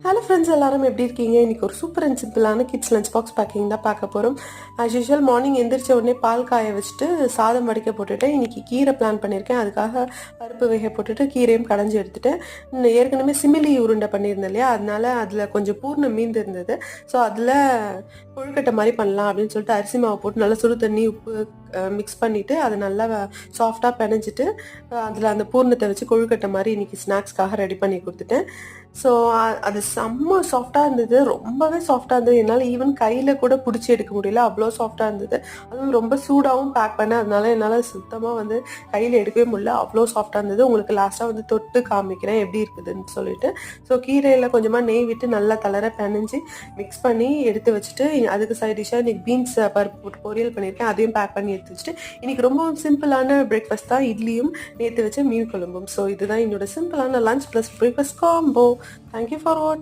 Hello friends, எல்லாரும் எப்படி இருக்கீங்க? இன்னைக்கு ஒரு சூப்பர் அண்ட் சிம்பிளான கிட்ஸ் லஞ்ச் பாக்ஸ் பேக்கிங் தான் பார்க்க போகிறோம். ஆஸ் யூஷுவல் மார்னிங் எந்திரிச்ச உடனே பால் காய வச்சுட்டு சாதம் வடிக்க போட்டுட்டேன். இன்னைக்கு கீரை பிளான் பண்ணியிருக்கேன். அதுக்காக பருப்பு வேக போட்டுட்டு கீரையும் கடைஞ்சி எடுத்துட்டேன். ஏற்கனவே சிமிலி உருண்டை பண்ணியிருந்தேன் இல்லையா, அதனால அதில் கொஞ்சம் பூர்ணம் மீந்து இருந்தது. ஸோ அதில் கொழுக்கட்டை மாதிரி பண்ணலாம் அப்படின்னு சொல்லிட்டு அரிசி மாவு போட்டு நல்லா சுடு தண்ணி உப்பு மிக்ஸ் பண்ணிவிட்டு அதை நல்லா சாஃப்டாக பிணைஞ்சிட்டு அதில் அந்த பூர்ணத்தை வச்சு கொழுக்கட்டை மாதிரி இன்னைக்கு ஸ்நாக்ஸ்க்காக ரெடி பண்ணி கொடுத்துட்டேன். ஸோ அது செம்ம சாஃப்டாக இருந்தது, ரொம்பவே சாஃப்டாக இருந்தது. என்னால் ஈவன் கையில் கூட பிடிச்சி எடுக்க முடியல, அவ்வளோ சாஃப்டாக இருந்தது. அதுவும் ரொம்ப சூடாகவும் பேக் பண்ணேன், அதனால என்னால் சுத்தமாக கையில் எடுக்கவே முடியல, அவ்வளோ சாஃப்டாக இருந்தது. உங்களுக்கு லாஸ்ட்டாக தொட்டு காமிக்கிறேன் எப்படி இருக்குதுன்னு சொல்லிட்டு. ஸோ கீரையில் கொஞ்சமாக நெய் விட்டு நல்லா தளர பிணைஞ்சி மிக்ஸ் பண்ணி எடுத்து வச்சுட்டு அதுக்கு சைட் டிஷ்ஷாக இன்றைக்கி பீன்ஸ் பருப்பு போட்டு பொரியல் பண்ணியிருக்கேன். அதையும் பேக் பண்ணி எடுத்து வச்சுட்டு இன்றைக்கி ரொம்ப சிம்பிளான பிரேக்ஃபாஸ்ட் தான், இட்லியும் நேற்று வச்ச மீன் குழம்பும். ஸோ இதுதான் என்னோட சிம்பிளான lunch plus breakfast combo. Thank you for watching.